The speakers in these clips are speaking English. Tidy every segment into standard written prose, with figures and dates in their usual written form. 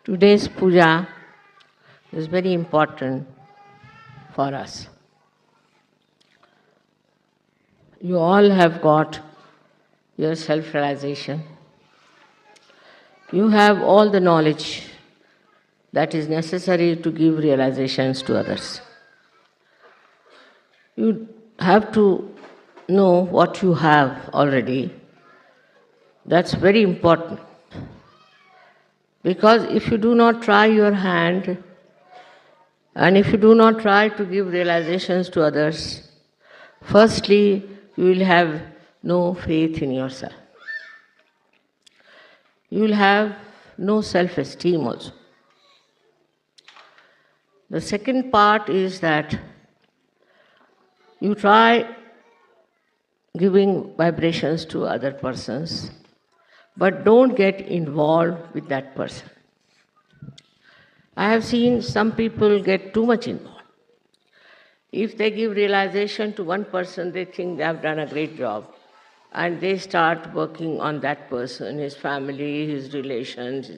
Today's puja is very important for us. You all have got your self realization. You have all the knowledge that is necessary to give realizations to others. You have to know what you have already. That's very important. Because if you do not try your hand and if you do not try to give realizations to others, firstly, you will have no faith in yourself. You will have no self esteem also. The second part is that you try giving vibrations to other persons, but don't get involved with that person. I have seen some people get too much involved. If they give realization to one person, they think they have done a great job. And they start working on that person, his family, his relations.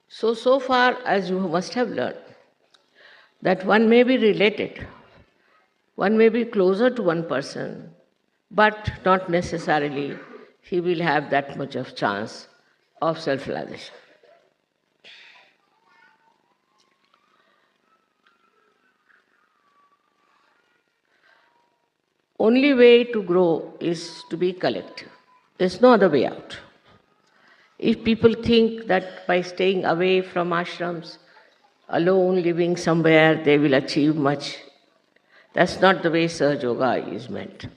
So far as you must have learned, that one may be related, one may be closer to one person, but not necessarily he will have that much of chance of self-realization. Only way to grow is to be collective. There's no other way out. If people think that by staying away from ashrams, alone living somewhere, they will achieve much, that's not the way Sahaja Yoga is meant.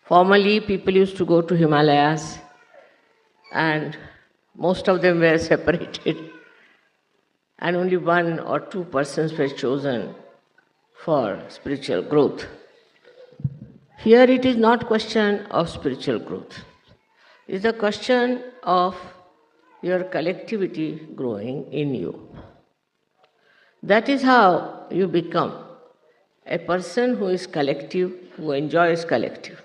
Formerly, people used to go to Himalayas, and most of them were separated, and only 1 or 2 persons were chosen for spiritual growth. Here it is not question of spiritual growth. It is a question of your collectivity growing in you. That is how you become a person who is collective, who enjoys collective,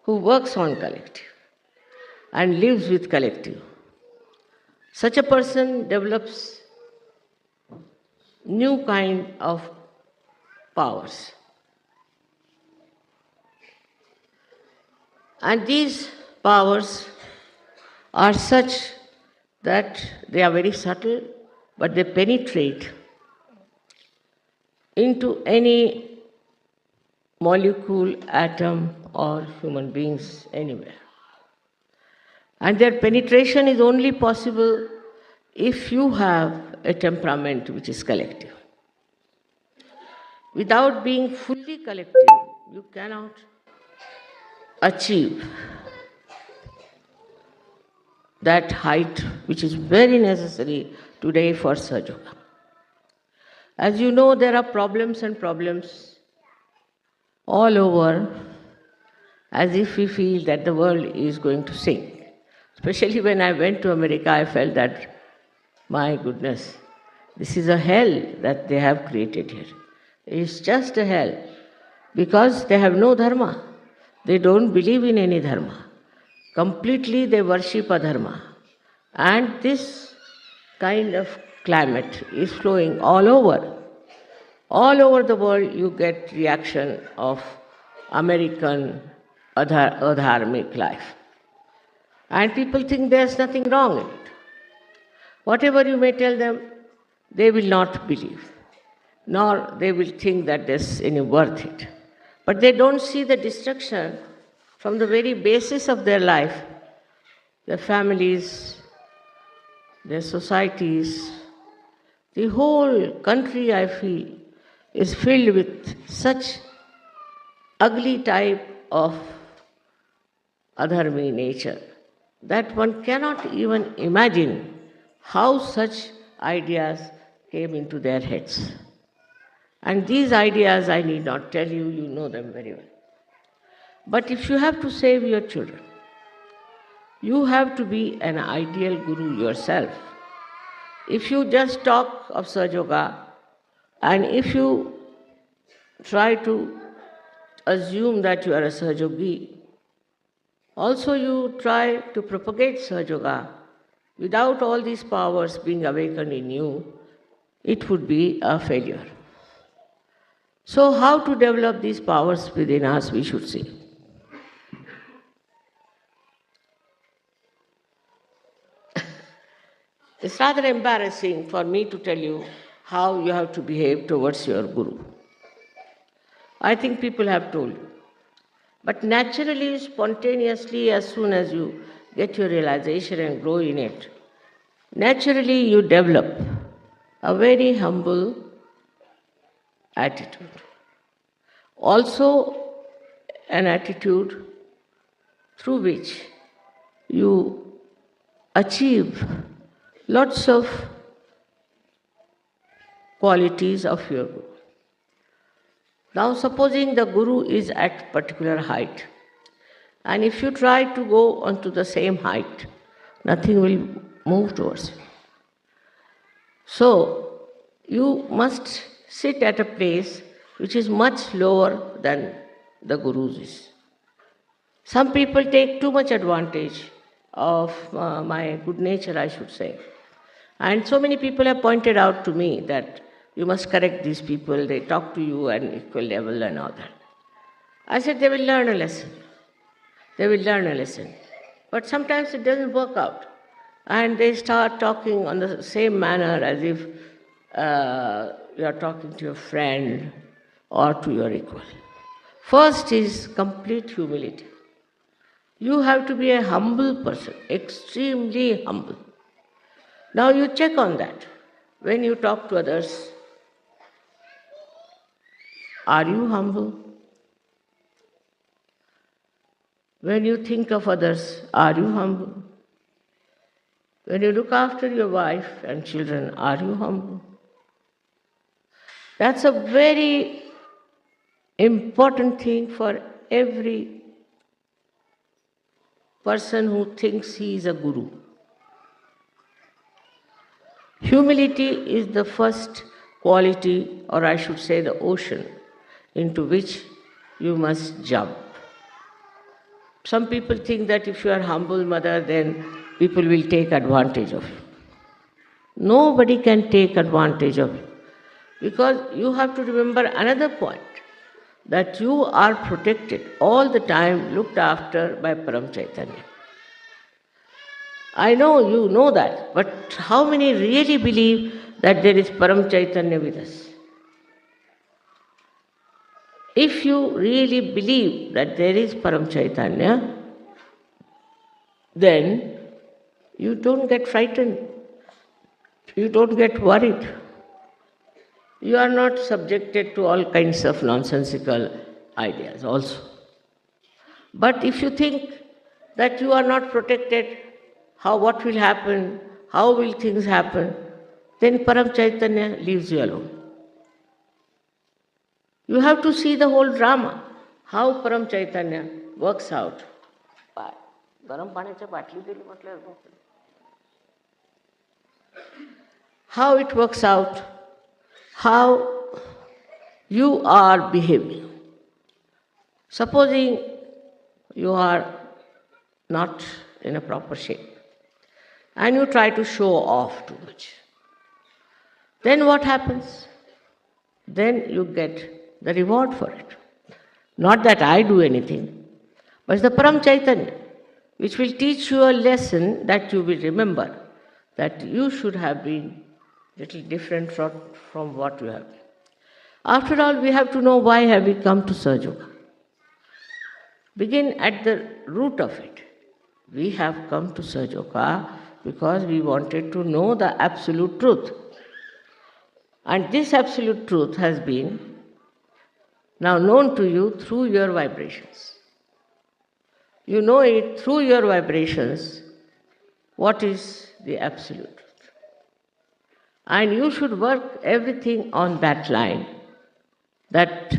who works on collective and lives with collective. Such a person develops new kind of powers. And these powers are such that they are very subtle, but they penetrate into any molecule, atom, or human beings anywhere. And their penetration is only possible if you have a temperament which is collective. Without being fully collective, you cannot achieve that height which is very necessary today for Sahaja Yoga. As you know, there are problems and problems all over, as if we feel that the world is going to sink. Especially when I went to America, I felt that, my goodness, this is a hell that they have created here. It's just a hell because they have no dharma. They don't believe in any dharma. Completely they worship adharma. And this kind of climate is flowing all over. All over the world you get reaction of American adharmic life. And people think there's nothing wrong in it. Whatever you may tell them, they will not believe, nor they will think that there's any worth it. But they don't see the destruction from the very basis of their life, their families, their societies. The whole country, I feel, is filled with such ugly type of adharmi nature that one cannot even imagine how such ideas came into their heads. And these ideas, I need not tell you, you know them very well. But if you have to save your children, you have to be an ideal guru yourself. If you just talk of Sahaja Yoga, and if you try to assume that you are a Sahaja Yogi, Also, you try to propagate Sahaja Yoga without all these powers being awakened in you, it would be a failure. So, how to develop these powers within us, we should see. It's rather embarrassing for me to tell you how you have to behave towards your Guru. I think people have told you. But naturally, spontaneously, as soon as you get your realization and grow in it, naturally you develop a very humble attitude. Also, an attitude through which you achieve lots of qualities of your Guru. Now, supposing the Guru is at particular height, and if you try to go onto the same height, nothing will move towards you. So, you must sit at a place which is much lower than the Guru's is. Some people take too much advantage of my good nature, I should say. And so many people have pointed out to me that you must correct these people, they talk to you at equal level and all that. I said they will learn a lesson. They will learn a lesson. But sometimes it doesn't work out. And they start talking on the same manner as if you are talking to your friend or to your equal. First is complete humility. You have to be a humble person, extremely humble. Now you check on that. When you talk to others, are you humble? When you think of others, are you humble? When you look after your wife and children, are you humble? That's a very important thing for every person who thinks he is a guru. Humility is the first quality, or I should say the ocean, into which you must jump. Some people think that if you are humble, mother, then people will take advantage of you. Nobody can take advantage of you. Because you have to remember another point, that you are protected all the time, looked after by Param Chaitanya. I know you know that, but how many really believe that there is Param Chaitanya with us? If you really believe that there is Param Chaitanya, then you don't get frightened, you don't get worried. You are not subjected to all kinds of nonsensical ideas also. But if you think that you are not protected, what will happen, how will things happen, then Param Chaitanya leaves you alone. You have to see the whole drama, how Param Chaitanya works out. How it works out, how you are behaving. Supposing you are not in a proper shape and you try to show off too much, then what happens? Then you get the reward for it. Not that I do anything, but it's the Param Chaitanya, which will teach you a lesson that you will remember, that you should have been little different from what you have been. After all, we have to know why have we come to Sahaja Yoga. Begin at the root of it. We have come to Sahaja Yoga because we wanted to know the absolute truth. And this absolute truth has been now known to you through your vibrations. You know it through your vibrations, what is the absolute truth. And you should work everything on that line, that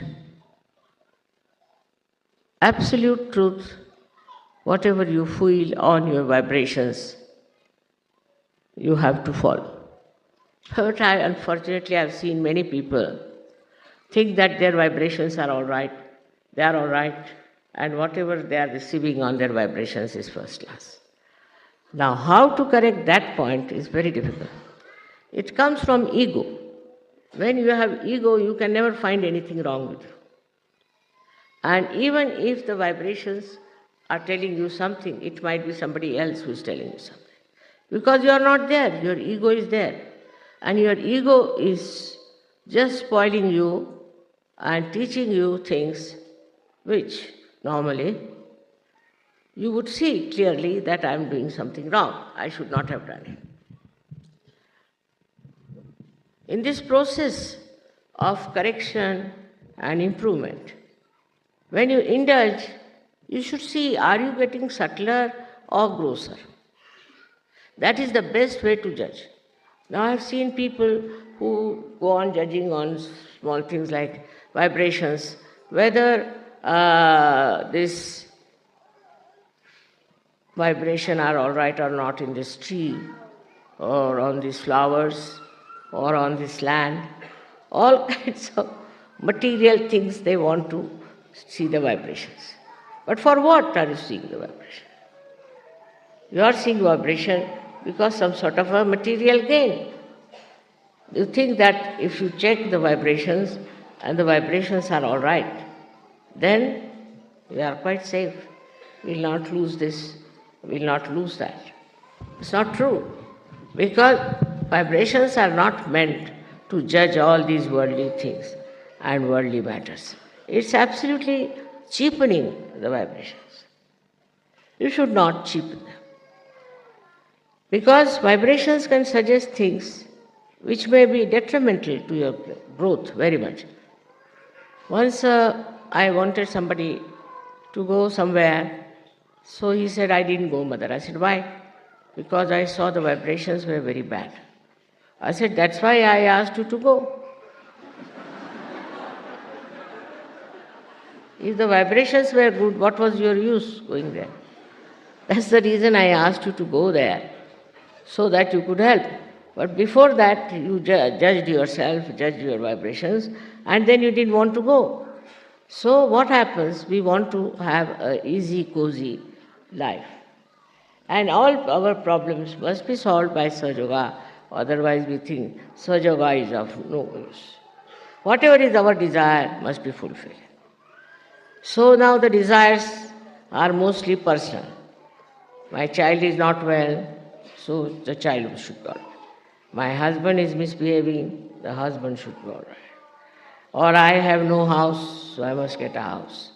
absolute truth, whatever you feel on your vibrations, you have to follow. But unfortunately, I've seen many people think that their vibrations are all right, they are all right, and whatever they are receiving on their vibrations is first class. Now, how to correct that point is very difficult. It comes from ego. When you have ego, you can never find anything wrong with you. And even if the vibrations are telling you something, it might be somebody else who is telling you something. Because you are not there, your ego is there. And your ego is just spoiling you and teaching you things which normally you would see clearly that I am doing something wrong. I should not have done it. In this process of correction and improvement, when you indulge, you should see, are you getting subtler or grosser? That is the best way to judge. Now I have seen people who go on judging on small things like vibrations, whether this vibration are all right or not in this tree, or on these flowers, or on this land. All kinds of material things they want to see the vibrations. But for what are you seeing the vibration? You are seeing vibration because some sort of a material gain. You think that if you check the vibrations and the vibrations are all right, then we are quite safe. We will not lose this, we will not lose that. It's not true. Because vibrations are not meant to judge all these worldly things and worldly matters. It's absolutely cheapening the vibrations. You should not cheapen them. Because vibrations can suggest things which may be detrimental to your growth very much. Once I wanted somebody to go somewhere, so he said, I didn't go, mother. I said, why? Because I saw the vibrations were very bad. I said, that's why I asked you to go. If the vibrations were good, what was your use going there? That's the reason I asked you to go there, so that you could help. But before that, you judged yourself, judged your vibrations, and then you didn't want to go. So what happens? We want to have an easy, cozy life. And all our problems must be solved by Sahaja Yoga, otherwise we think Sahaja Yoga is of no use. Whatever is our desire must be fulfilled. So now the desires are mostly personal. My child is not well, so the child should be all right. My husband is misbehaving, the husband should be all right. Or I have no house, so I must get a house.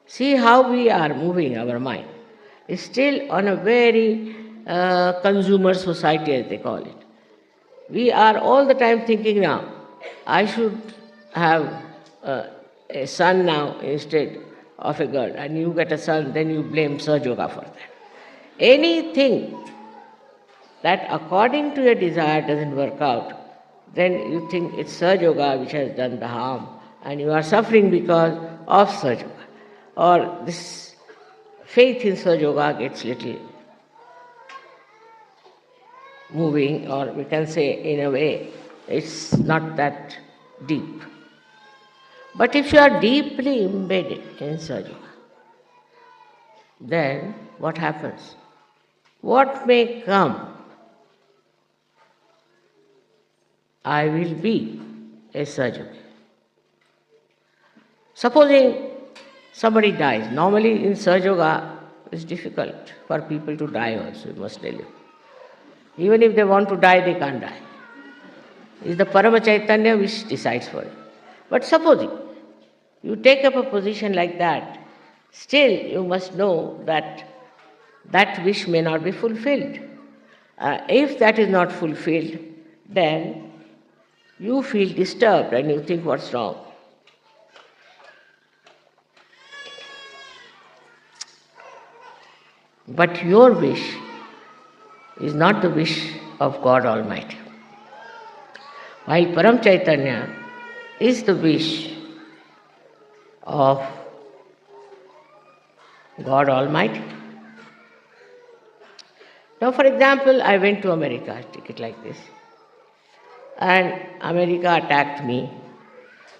See how we are moving our mind. It's still on a very consumer society, as they call it. We are all the time thinking now, I should have a son now instead of a girl, and you get a son, then you blame Sahaja Yoga for that. Anything that according to your desire doesn't work out, then you think it's Sahaja Yoga which has done the harm, and you are suffering because of Sahaja Yoga. Or this faith in Sahaja Yoga gets little moving, or we can say in a way, it's not that deep. But if you are deeply embedded in Sahaja Yoga, then what happens? What may come, I will be a Sahaja Yogi. Supposing somebody dies. Normally in Sahaja Yoga, it's difficult for people to die also, I must tell you. Even if they want to die, they can't die. It's the Parama Chaitanya which decides for it. But supposing you take up a position like that, still you must know that that wish may not be fulfilled. If that is not fulfilled, then you feel disturbed and you think, what's wrong? But your wish is not the wish of God Almighty. While Param Chaitanya is the wish of God Almighty. Now, for example, I went to America, take it like this, and America attacked me,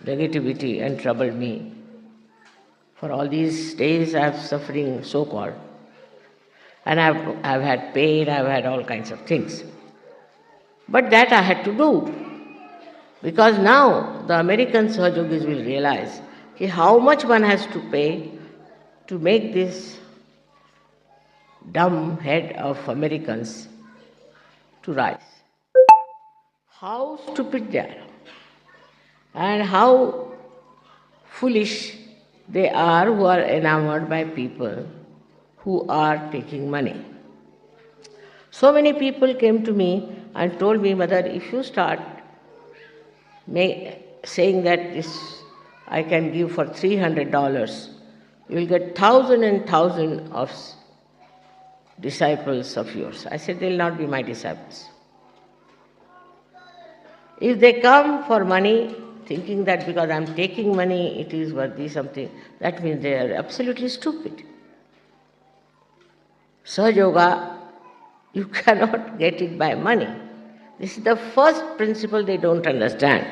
negativity, and troubled me. For all these days I have suffering, so-called. And I've had pain, I've had all kinds of things. But that I had to do. Because now the American Sahajogis will realize how much one has to pay to make this dumb head of Americans to rise. How stupid they are, and how foolish they are who are enamored by people who are taking money. So many people came to me and told me, Mother, if you start saying that this I can give for $300, you will get 1,000 and 1,000 of disciples of yours. I said, they will not be my disciples. If they come for money, thinking that because I am taking money, it is worthy something, that means they are absolutely stupid. Sahaja Yoga, you cannot get it by money. This is the first principle they don't understand.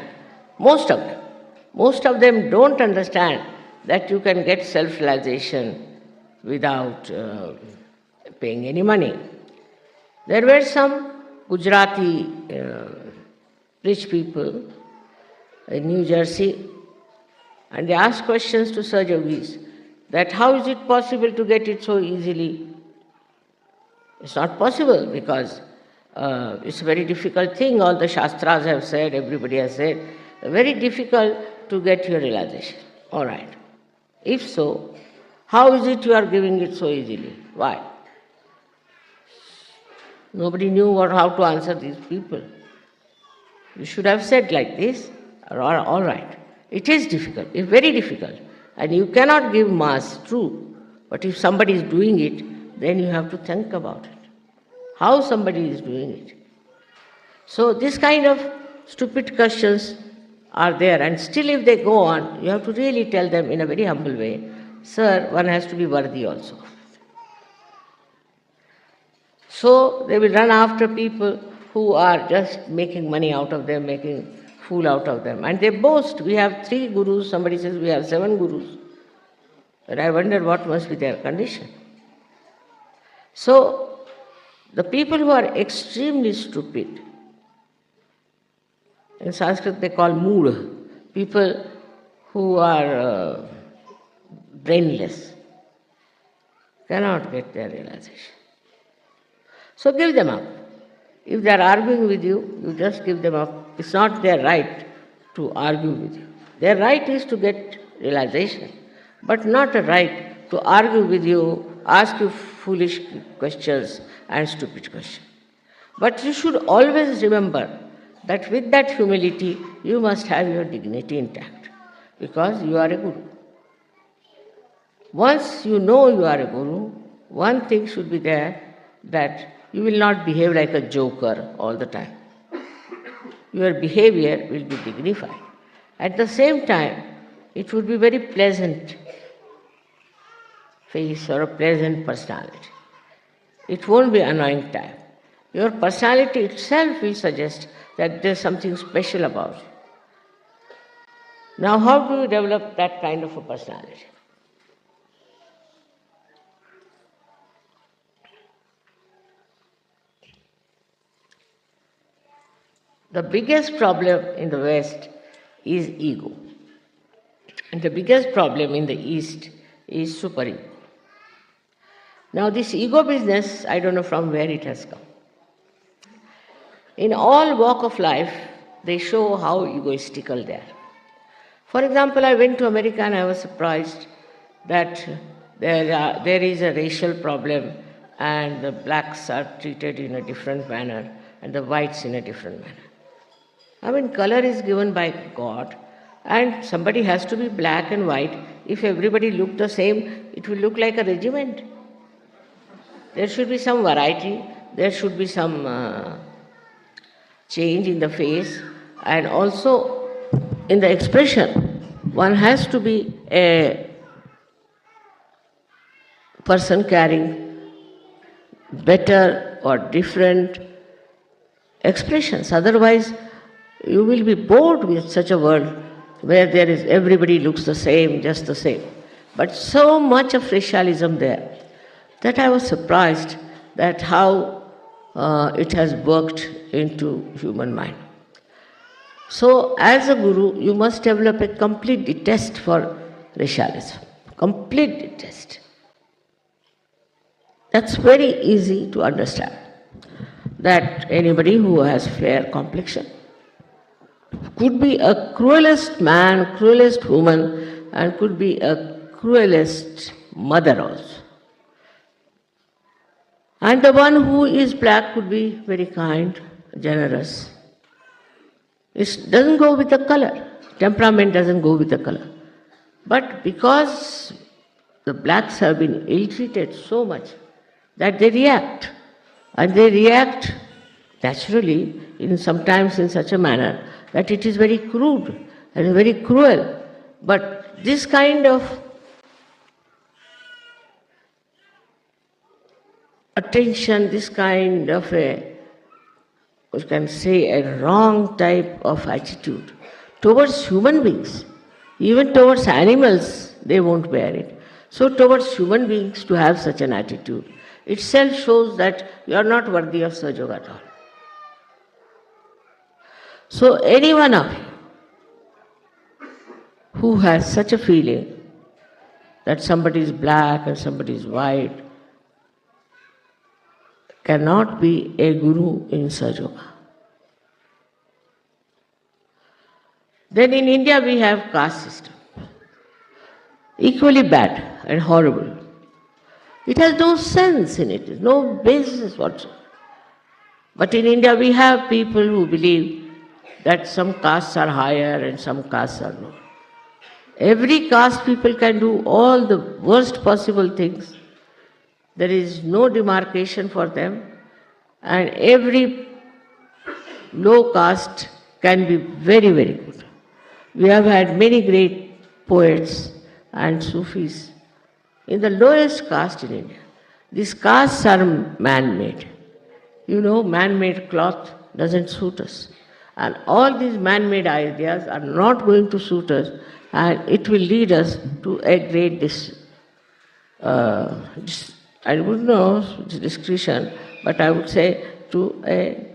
Most of them. Most of them don't understand that you can get self-realization without paying any money. There were some Gujarati rich people in New Jersey, and they asked questions to Sahaja Yogis that how is it possible to get it so easily? It's not possible because it's a very difficult thing. All the Shastras have said, everybody has said, very difficult to get your realization. All right. If so, how is it you are giving it so easily? Why? Nobody knew how to answer these people. You should have said like this, all right. It is difficult, it's very difficult. And you cannot give mass, true. But if somebody is doing it, then you have to think about it. How somebody is doing it. So this kind of stupid questions are there, and still if they go on, you have to really tell them in a very humble way, sir, one has to be worthy also. So they will run after people who are just making money out of them, making fool out of them. And they boast, we have 3 gurus, somebody says we have 7 gurus. But I wonder what must be their condition. So the people who are extremely stupid, in Sanskrit they call mood, people who are brainless, cannot get their realization. So give them up. If they are arguing with you, you just give them up. It's not their right to argue with you. Their right is to get realization, but not a right to argue with you, ask you foolish questions and stupid questions. But you should always remember that with that humility, you must have your dignity intact, because you are a guru. Once you know you are a guru, one thing should be there, that you will not behave like a joker all the time. Your behavior will be dignified. At the same time, it would be very pleasant face or a pleasant personality. It won't be annoying type. Your personality itself will suggest that there's something special about you. Now, how do you develop that kind of a personality? The biggest problem in the West is ego. And the biggest problem in the East is superego. Now this ego business, I don't know from where it has come. In all walk of life, they show how egoistical they are. For example, I went to America and I was surprised that there is a racial problem and the blacks are treated in a different manner and the whites in a different manner. I mean, color is given by God, and somebody has to be black and white. If everybody looked the same, it will look like a regiment. There should be some variety, there should be some change in the face, and also in the expression. One has to be a person carrying better or different expressions. Otherwise, you will be bored with such a world where everybody looks the same, just the same. but so much of racialism there that I was surprised that how it has worked into human mind. So, as a guru, you must develop a complete detest for racialism. Complete detest. That's very easy to understand. That anybody who has fair complexion could be a cruelest man, cruelest woman, and could be a cruelest mother also. And the one who is black could be very kind, generous. It doesn't go with the color. Temperament doesn't go with the color. But because the blacks have been ill-treated so much that they react. And they react naturally, sometimes in such a manner that it is very crude and very cruel. But this kind of attention, this kind of we can say a wrong type of attitude towards human beings, even towards animals, they won't bear it. So towards human beings to have such an attitude itself shows that you are not worthy of Sahaja Yoga at all. So any one of you who has such a feeling that somebody is black and somebody is white cannot be a guru in Sahaja Yoga. Then in India we have caste system, equally bad and horrible. It has no sense in it, no basis whatsoever. But in India we have people who believe that some castes are higher and some castes are lower. Every caste people can do all the worst possible things. There is no demarcation for them, and every low caste can be very, very good. We have had many great poets and Sufis in the lowest caste in India. These castes are man-made. You know, man-made cloth doesn't suit us. And all these man-made ideas are not going to suit us, and it will lead us to a great I wouldn't know discretion, but I would say to a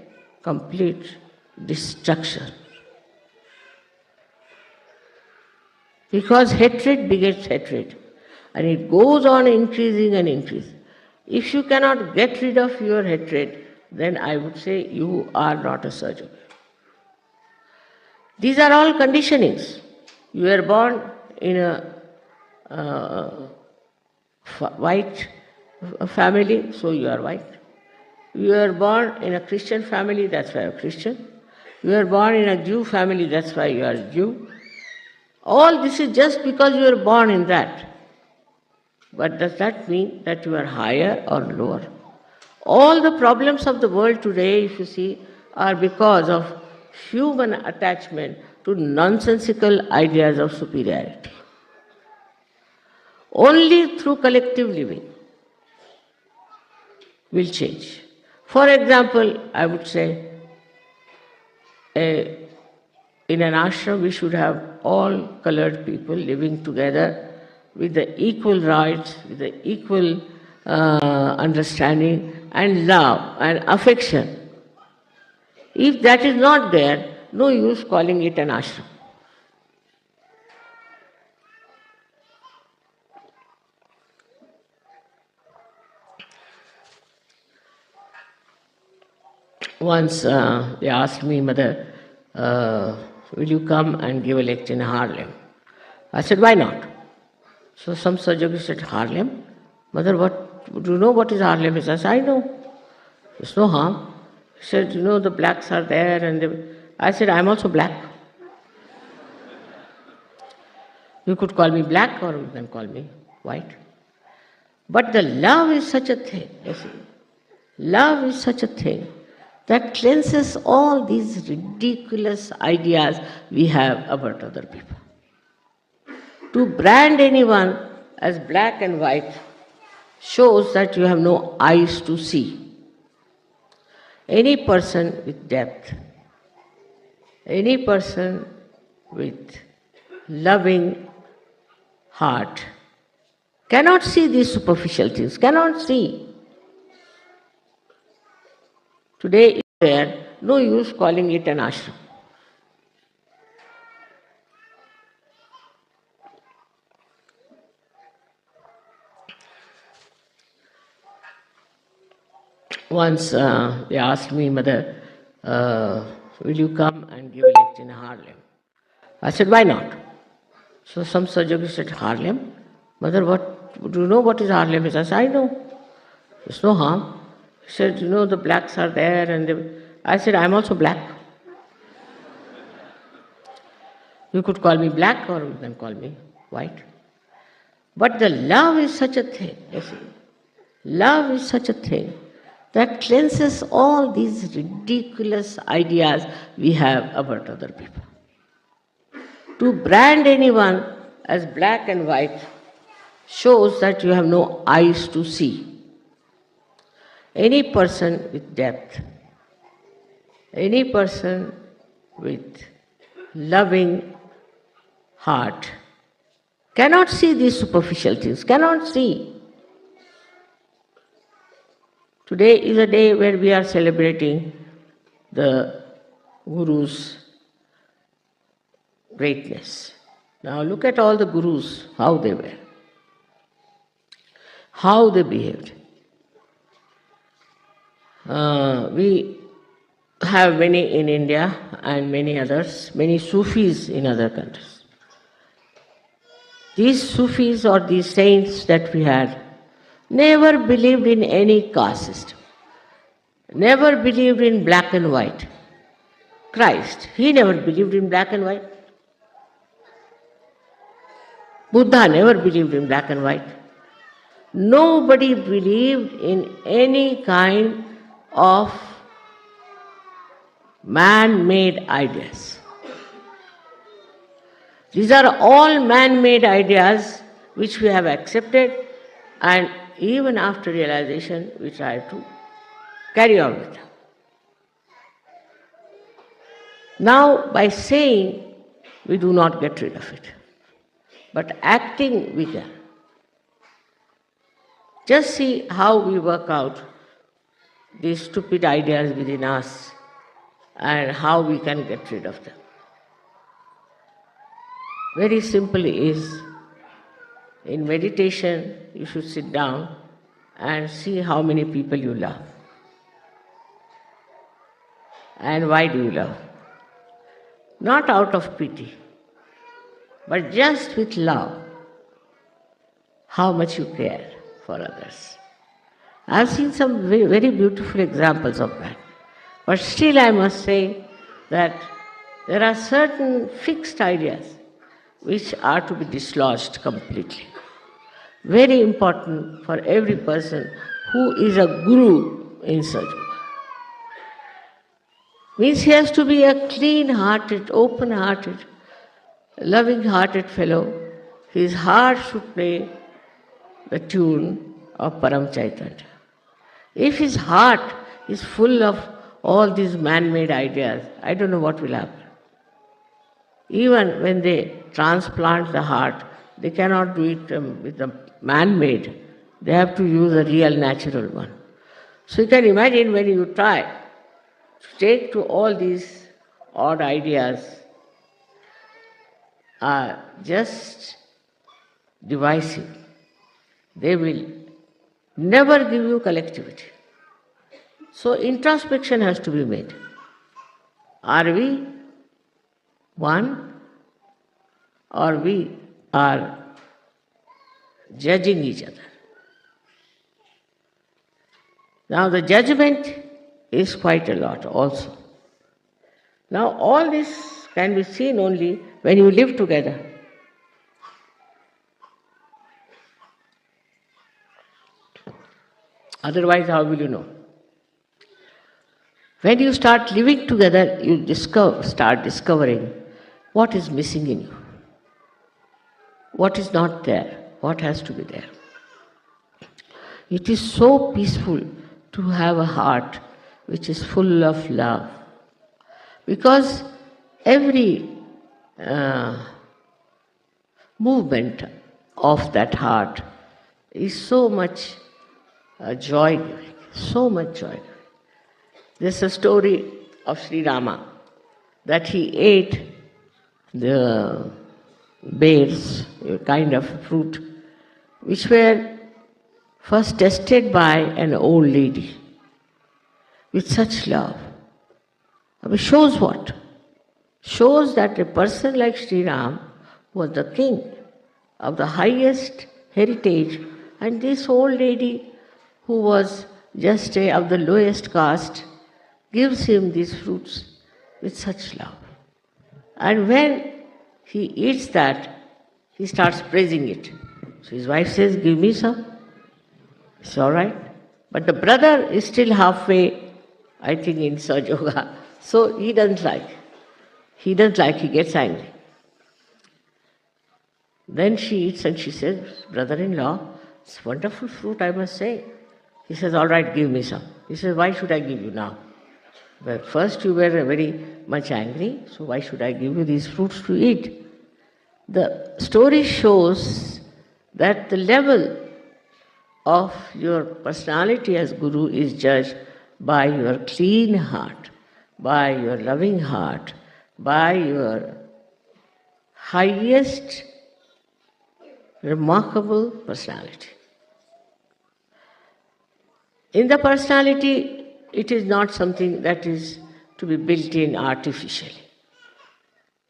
complete destruction. Because hatred begets hatred, and it goes on increasing and increasing. If you cannot get rid of your hatred, then I would say you are not a surgeon. These are all conditionings. You were born in a white family, so you are white. You were born in a Christian family, that's why you are Christian. You were born in a Jew family, that's why you are Jew. All this is just because you were born in that. But does that mean that you are higher or lower? All the problems of the world today, if you see, are because of human attachment to nonsensical ideas of superiority. Only through collective living will change. For example, I would say, in an ashram we should have all colored people living together with the equal rights, with the equal understanding and love and affection. If that is not there, no use calling it an ashram. Once they asked me, Mother, will you come and give a lecture in Harlem? I said, why not? So some Sahaja said, Harlem? Mother, do you know what is Harlem? I said, I know. There's no harm. He said, you know, the blacks are there. I said, I'm also black. You could call me black or you can call me white. But the love is such a thing, you see. Love is such a thing that cleanses all these ridiculous ideas we have about other people. To brand anyone as black and white shows that you have no eyes to see. Any person with depth, any person with loving heart cannot see these superficial things, cannot see. Today is there, no use calling it an ashram. Once they asked me, Mother, will you come and give a lecture in Harlem? I said, why not? So some Sahaja said, Harlem? Mother, do you know what is Harlem? I said, I know. There's no harm. He said, the blacks are there. I said, I'm also black. You could call me black or you can call me white. But the love is such a thing. Listen. Love is such a thing that cleanses all these ridiculous ideas we have about other people. To brand anyone as black and white shows that you have no eyes to see. Any person with depth, any person with loving heart cannot see these superficial things, cannot see. Today is a day where we are celebrating the Guru's greatness. Now look at all the Gurus, how they were, how they behaved. We have many in India and many others, many Sufis in other countries. These Sufis or these saints that we had never believed in any caste system, never believed in black and white. Christ, he never believed in black and white. Buddha never believed in black and white. Nobody believed in any kind of man-made ideas. These are all man-made ideas which we have accepted, and even after realization we try to carry on with them. Now, by saying, we do not get rid of it, but acting we can. Just see how we work out these stupid ideas within us and how we can get rid of them. Very simply is, in meditation, you should sit down and see how many people you love. And why do you love? Not out of pity, but just with love, how much you care for others. I have seen some very beautiful examples of that. But still I must say that there are certain fixed ideas which are to be dislodged completely. Very important for every person who is a guru in Sahaja. Means he has to be a clean-hearted, open-hearted, loving-hearted fellow. His heart should play the tune of Param Chaitanya. If his heart is full of all these man-made ideas, I don't know what will happen. Even when they transplant the heart, they cannot do it with a man-made. They have to use a real natural one. So you can imagine when you try to take to all these odd ideas are just divisive. They will never give you collectivity. So introspection has to be made. Are we one, or we are judging each other? Now the judgment is quite a lot also. Now all this can be seen only when you live together. Otherwise, how will you know? When you start living together, you start discovering what is missing in you, what is not there, what has to be there. It is so peaceful to have a heart which is full of love, because every movement of that heart is so much joy-giving, so much joy-giving. There's a story of Sri Rama that he ate the bears, a kind of fruit, which were first tested by an old lady with such love. I mean, shows what? Shows that a person like Sri Ram was the king of the highest heritage, and this old lady who was just of the lowest caste gives him these fruits with such love. And when he eats that, he starts praising it. So his wife says, "Give me some." It's all right. But the brother is still halfway, I think, in Sahaja Yoga. So he doesn't like. He gets angry. Then she eats and she says, "Brother-in-law, it's wonderful fruit, I must say." He says, "All right, give me some." He says, "Why should I give you now? Well, first you were very much angry, so why should I give you these fruits to eat?" The story shows that the level of your personality as Guru is judged by your clean heart, by your loving heart, by your highest remarkable personality. In the personality, it is not something that is to be built in artificially.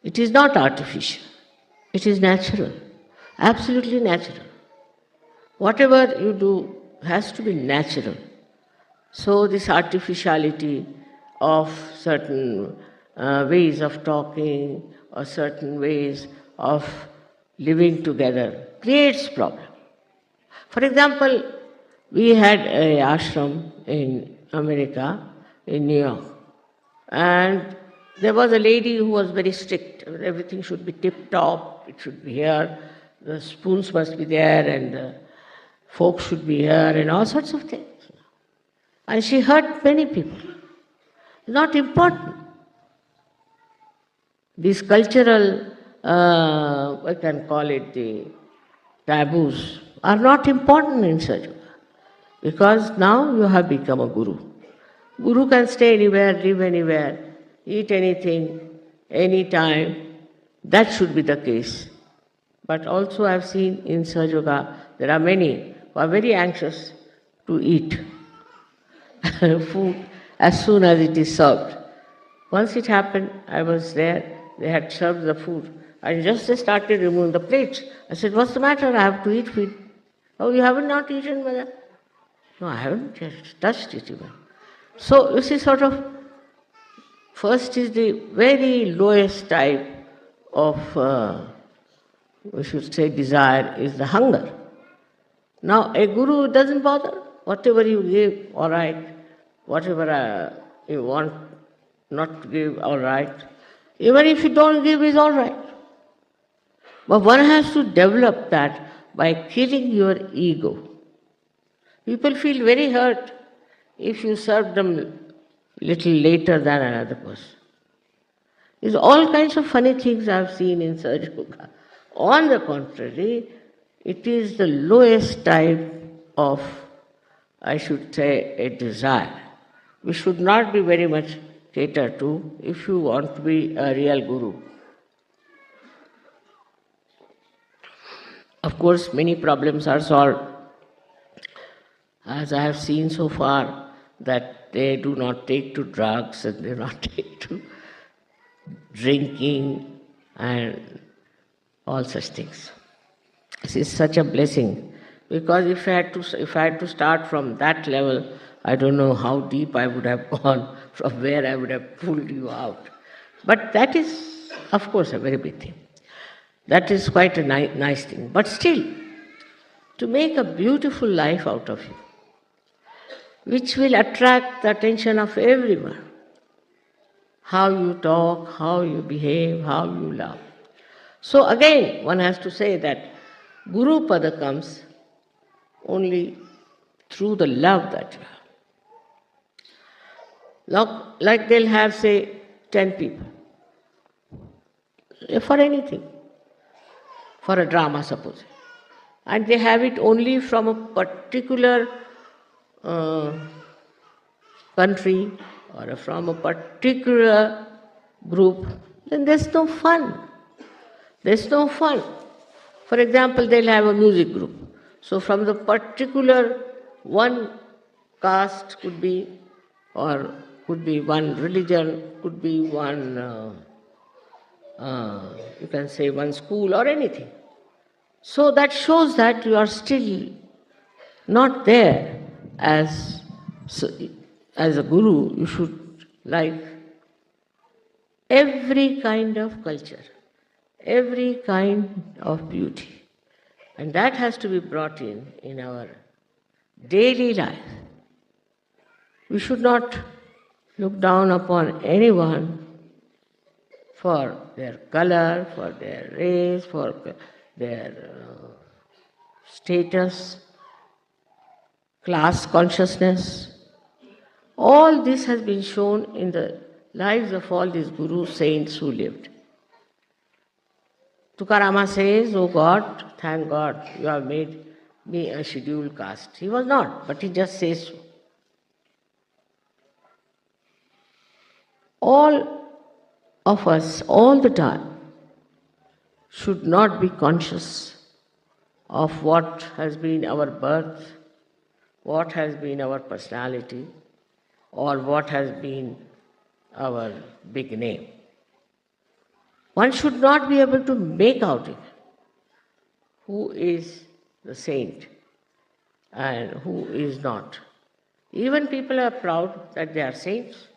It is not artificial. It is natural, absolutely natural. Whatever you do has to be natural. So this artificiality of certain ways of talking or certain ways of living together creates problem. For example, we had an ashram in America, in New York, and there was a lady who was very strict. Everything should be tip-top, it should be here, the spoons must be there, and the forks should be here, and all sorts of things. And she hurt many people. Not important. These cultural, I can call it the taboos, are not important in Sahaja Yoga. Because now you have become a guru. Guru can stay anywhere, live anywhere, eat anything, anytime. That should be the case. But also I have seen in Sahaja Yoga, there are many who are very anxious to eat food as soon as it is served. Once it happened, I was there, they had served the food, and just they started removing the plates. I said, "What's the matter? I have to eat food." "Oh, you haven't not eaten, mother?" "No, I haven't just touched it even." So, you see, sort of, first is the very lowest type of, we should say, desire is the hunger. Now, a guru doesn't bother. Whatever you give, all right. Whatever you want not to give, all right. Even if you don't give, is all right. But one has to develop that by killing your ego. People feel very hurt if you serve them little later than another person. There's all kinds of funny things I've seen in Sahaja Yoga. On the contrary, it is the lowest type of, I should say, a desire. We should not be very much catered to if you want to be a real guru. Of course, many problems are solved. As I have seen so far, that they do not take to drugs and they do not take to drinking and all such things. This is such a blessing, because if I had to start from that level, I don't know how deep I would have gone, from where I would have pulled you out. But that is, of course, a very big thing. That is quite a nice thing. But still, to make a beautiful life out of you, which will attract the attention of everyone. How you talk, how you behave, how you love. So again, one has to say that Guru Pada comes only through the love that you have. Like they'll have, say, 10 people. For anything. For a drama, suppose. and they have it only from a particular country or from a particular group, then there's no fun. There's no fun. For example, they'll have a music group. So from the particular one caste could be, or could be one religion, could be one, you can say one school or anything. So that shows that you are still not there as a guru. You should like every kind of culture, every kind of beauty. And that has to be brought in our daily life. We should not look down upon anyone for their color, for their race, for their status, class consciousness. All this has been shown in the lives of all these gurus, saints who lived. Tukarama says, "Oh God, thank God, you have made me a scheduled caste." He was not, but he just says so. All of us, all the time, should not be conscious of what has been our birth, what has been our personality, or what has been our big name. One should not be able to make out it who is the saint and who is not. Even people are proud that they are saints.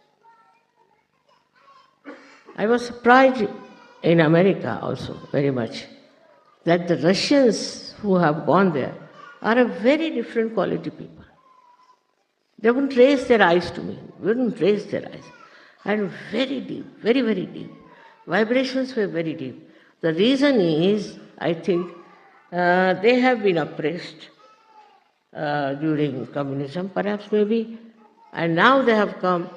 I was surprised in America also very much that the Russians who have gone there are a very different quality people. They wouldn't raise their eyes to me, wouldn't raise their eyes. And very deep, very, very deep. Vibrations were very deep. The reason is, I think, they have been oppressed during communism, perhaps maybe, and now they have come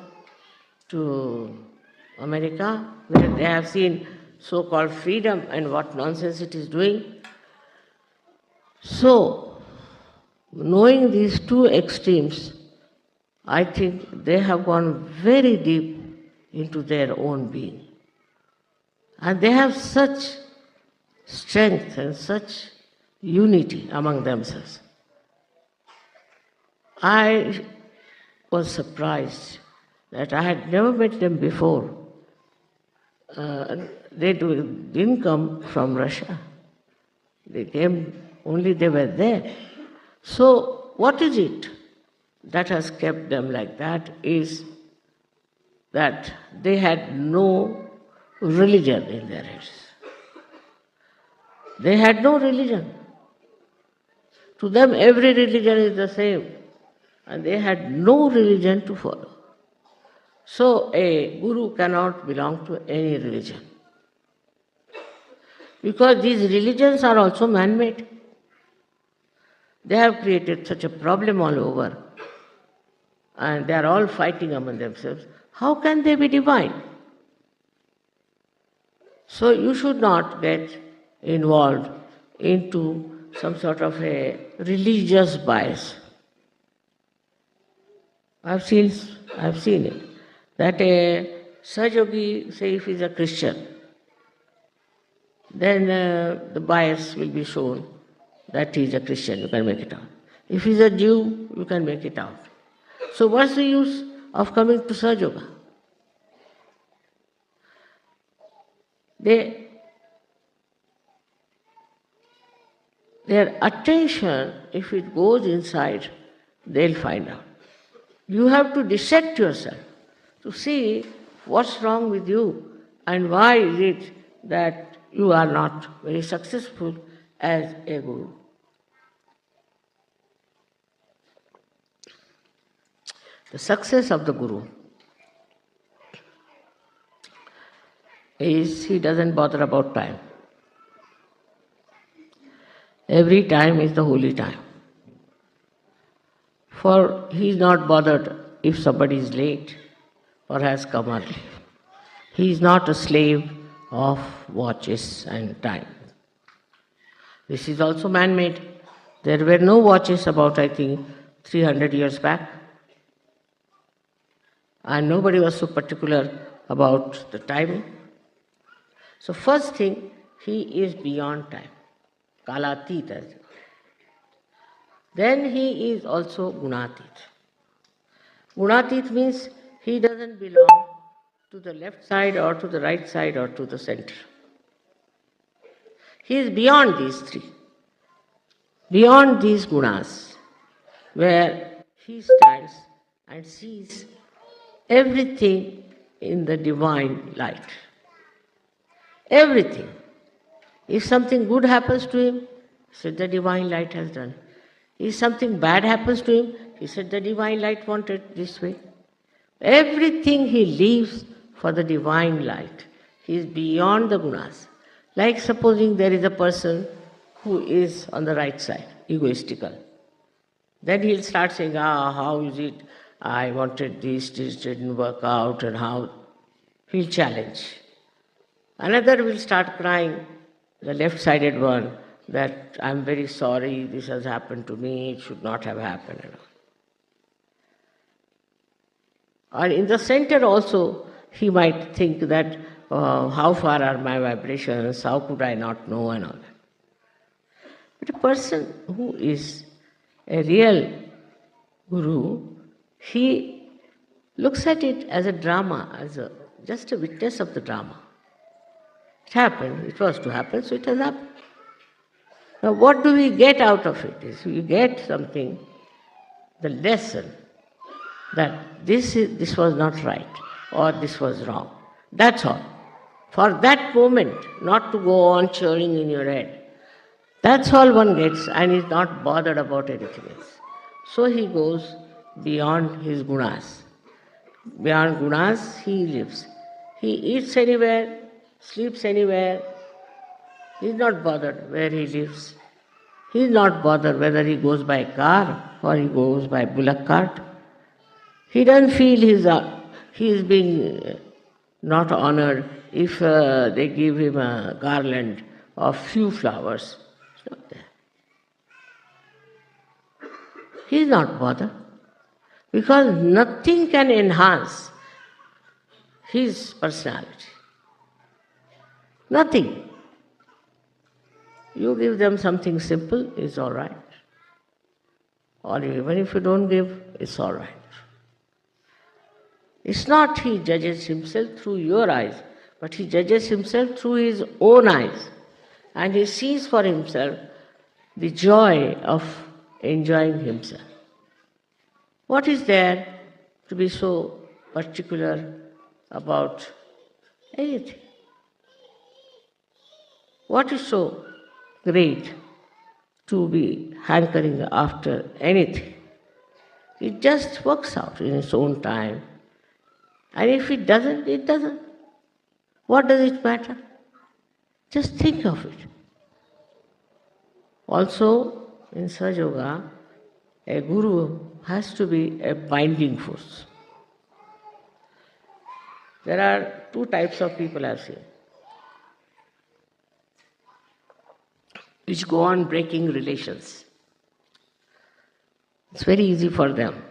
to America, where they have seen so-called freedom and what nonsense it is doing. So, knowing these two extremes, I think they have gone very deep into their own being. And they have such strength and such unity among themselves. I was surprised that I had never met them before. They didn't come from Russia. They came, only they were there. So what is it that has kept them like that is that they had no religion in their heads. They had no religion. To them, every religion is the same, and they had no religion to follow. So a guru cannot belong to any religion, because these religions are also man-made. They have created such a problem all over, and they are all fighting among themselves. How can they be divine? So you should not get involved into some sort of a religious bias. I've seen it. That a Sahajogi, say if he's a Christian, then the bias will be shown that he's a Christian, you can make it out. If he's a Jew, you can make it out. So what's the use of coming to Sahaja? Their attention, if it goes inside, they'll find out. You have to dissect yourself to see what's wrong with you and why is it that you are not very successful as a guru. The success of the guru is he doesn't bother about time. Every time is the holy time. For he is not bothered if somebody is late or has come early. He is not a slave of watches and time. This is also man-made. There were no watches about, I think, 300 years back. And nobody was so particular about the time. So first thing, he is beyond time. Kalatit as it. Then he is also Gunatit. Gunatit means he doesn't belong to the left side or to the right side or to the center. He is beyond these three, beyond these gunas, where he stands and sees everything in the divine light. Everything. If something good happens to him, he said the divine light has done. If something bad happens to him, he said the divine light wanted this way. Everything he leaves for the divine light. He is beyond the gunas. Like supposing there is a person who is on the right side, egoistical. Then he'll start saying, how is it? I wanted this didn't work out, and how. He'll challenge. Another will start crying, the left-sided one, that I'm very sorry, this has happened to me, it should not have happened. And in the center also, he might think that, how far are my vibrations, how could I not know, and all that. But a person who is a real guru, he looks at it as a drama, as just a witness of the drama. It happened, it was to happen, so it has happened. Now what do we get out of it? Is we get something, the lesson, that this was not right, or this was wrong. That's all. For that moment, not to go on churning in your head. That's all one gets, and is not bothered about anything else. So he goes beyond his gunas. Beyond gunas, he lives. He eats anywhere, sleeps anywhere. He is not bothered where he lives. He is not bothered whether he goes by car or he goes by bullock cart. He doesn't feel he is being not honored if they give him a garland of few flowers. It's not there. He is not bothered because nothing can enhance his personality. Nothing. You give them something simple, it's all right. Or even if you don't give, it's all right. It's not he judges himself through your eyes, but he judges himself through his own eyes. And he sees for himself the joy of enjoying himself. What is there to be so particular about anything? What is so great to be hankering after anything? It just works out in its own time. And if it doesn't, it doesn't. What does it matter? Just think of it. Also, in Sahaja Yoga, a guru has to be a binding force. There are two types of people I've seen, which go on breaking relations. It's very easy for them.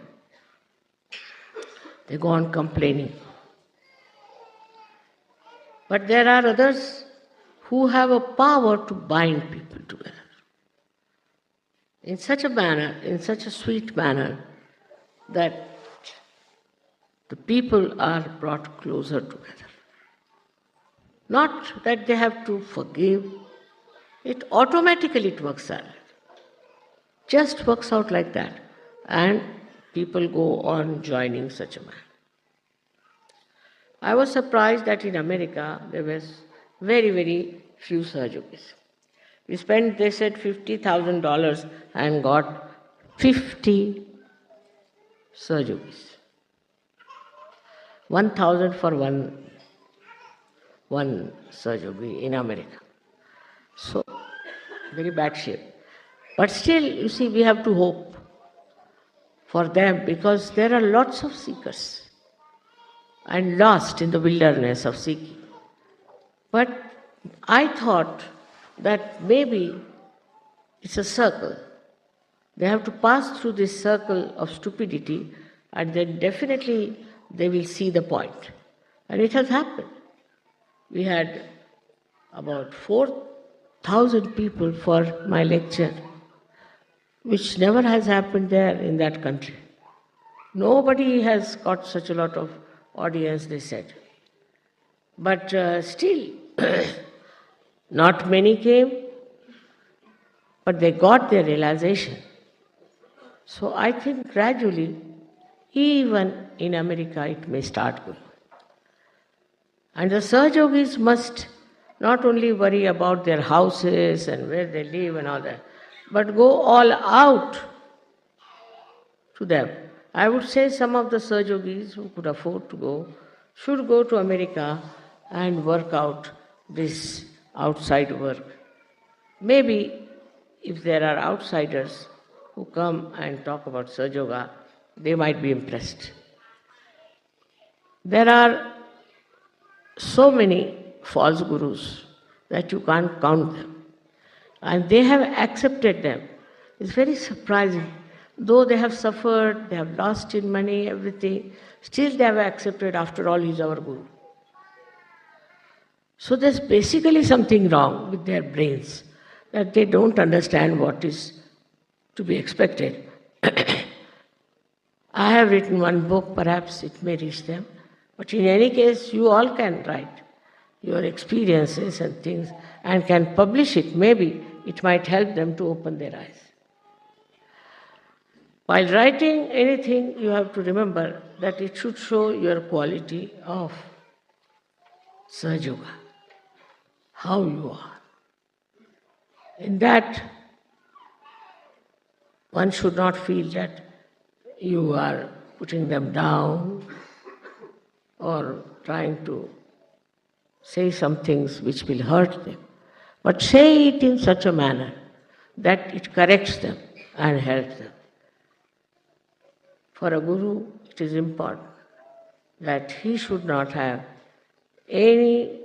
They go on complaining. But there are others who have a power to bind people together in such a manner, in such a sweet manner, that the people are brought closer together. Not that they have to forgive, it automatically works out. Just works out like that. And people go on joining such a man. I was surprised that in America there was very, very few Sahaja Yogis. We spent, they said, $50,000 and got 50 Sahaja Yogis. 1,000 for one Sahaja Yogi in America. So, very bad shape. But still, you see, we have to hope for them, because there are lots of seekers and lost in the wilderness of seeking. But I thought that maybe it's a circle. They have to pass through this circle of stupidity, and then definitely they will see the point. And it has happened. We had about 4,000 people for my lecture, which never has happened there in that country. Nobody has got such a lot of audience, they said. But still, not many came, but they got their realization. So I think gradually, even in America, it may start going. And the Sahajogis must not only worry about their houses and where they live and all that, but go all out to them. I would say some of the Sahajogis who could afford to go should go to America and work out this outside work. Maybe if there are outsiders who come and talk about Sahaja Yoga, they might be impressed. There are so many false gurus that you can't count them. And they have accepted them. It's very surprising. Though they have suffered, they have lost in money, everything, still they have accepted, after all, he's our guru. So there's basically something wrong with their brains, that they don't understand what is to be expected. I have written one book, perhaps it may reach them. But in any case, you all can write your experiences and things and can publish it. Maybe it might help them to open their eyes. While writing anything, you have to remember that it should show your quality of Sahaja Yoga, how you are. In that, one should not feel that you are putting them down or trying to say some things which will hurt them. But say it in such a manner that it corrects them and helps them. For a guru, it is important that he should not have any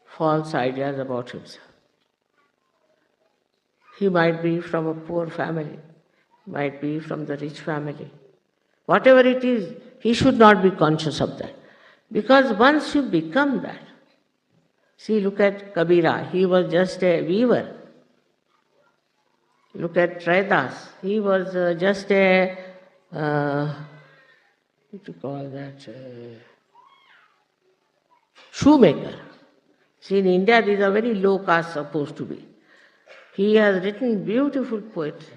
false ideas about himself. He might be from a poor family, might be from the rich family. Whatever it is, he should not be conscious of that. Because once you become that, see, look at Kabira, he was just a weaver. Look at Raidas, he was just a, what do you call that, shoemaker. See, in India, these are very low caste supposed to be. He has written beautiful poetry.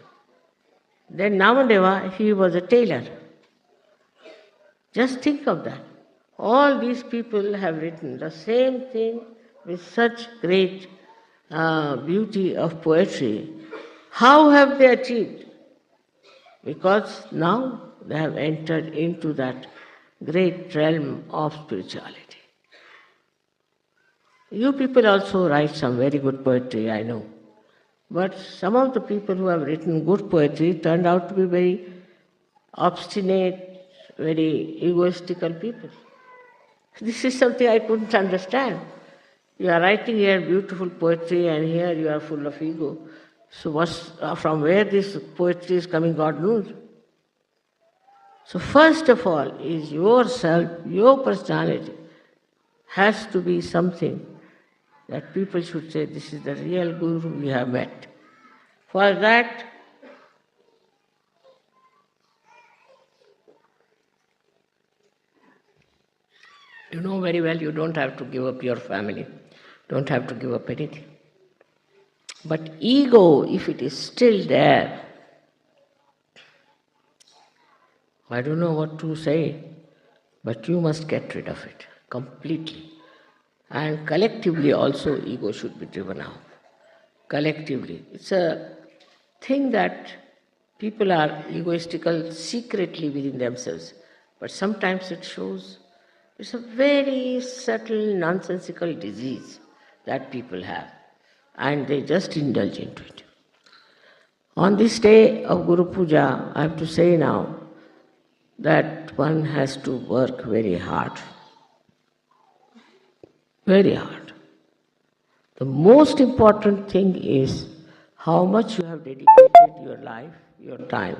Then Namadeva, he was a tailor. Just think of that. All these people have written the same thing with such great beauty of poetry. How have they achieved? Because now they have entered into that great realm of spirituality. You people also write some very good poetry, I know. But some of the people who have written good poetry turned out to be very obstinate, very egoistical people. This is something I couldn't understand. You are writing here beautiful poetry and here you are full of ego. So from where this poetry is coming, God knows. So first of all is yourself, your personality has to be something that people should say, this is the real guru we have met. For that, you know very well you don't have to give up your family, don't have to give up anything. But ego, if it is still there, I don't know what to say, but you must get rid of it completely. And collectively also ego should be driven out. Collectively. It's a thing that people are egoistical secretly within themselves, but sometimes it shows. It's a very subtle, nonsensical disease that people have, and they just indulge into it. On this day of Guru Puja, I have to say now that one has to work very hard. Very hard. The most important thing is how much you have dedicated your life, your time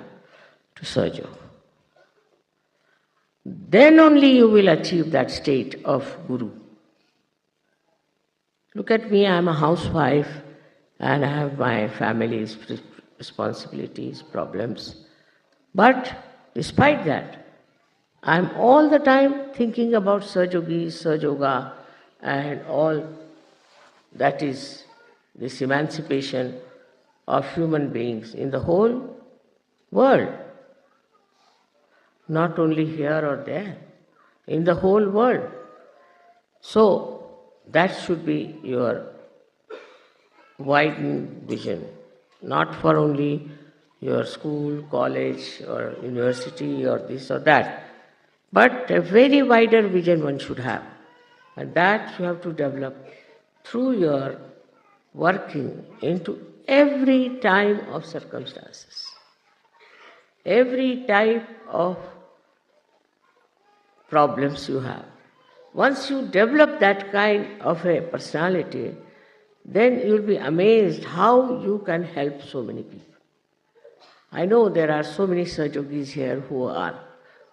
to Sahaja Yoga. Then only you will achieve that state of Guru. Look at me, I am a housewife and I have my family's responsibilities, problems. But despite that, I am all the time thinking about Sahaja Yogis, Sahaja Yoga, and all that is this emancipation of human beings in the whole world. Not only here or there, in the whole world. So, that should be your widened vision, not for only your school, college, or university, or this or that, but a very wider vision one should have. And that you have to develop through your working into every time of circumstances, every type of problems you have. Once you develop that kind of a personality, then you'll be amazed how you can help so many people. I know there are so many Sahaja Yogis here who are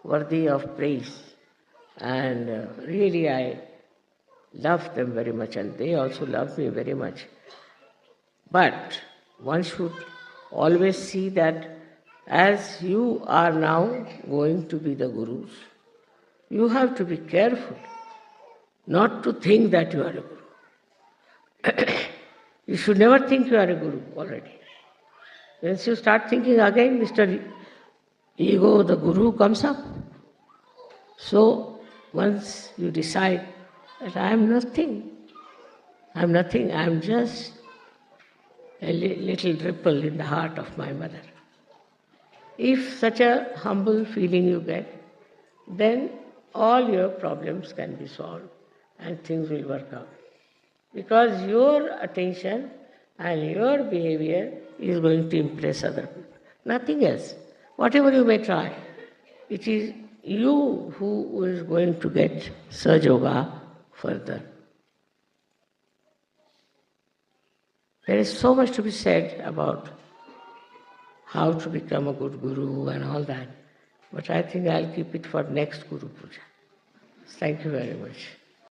worthy of praise, and really I love them very much, and they also love me very much. But one should always see that as you are now going to be the Gurus, you have to be careful not to think that you are a Guru. You should never think you are a Guru already. Once you start thinking again, Mr. Ego, the Guru comes up. So once you decide that I am nothing, I am just a little ripple in the heart of my mother. If such a humble feeling you get, then all your problems can be solved and things will work out. Because your attention and your behavior is going to impress other people. Nothing else. Whatever you may try, it is you who is going to get Sahaja Yoga further. There is so much to be said about how to become a good Guru and all that. But I think I'll keep it for next Guru Puja. Thank you very much.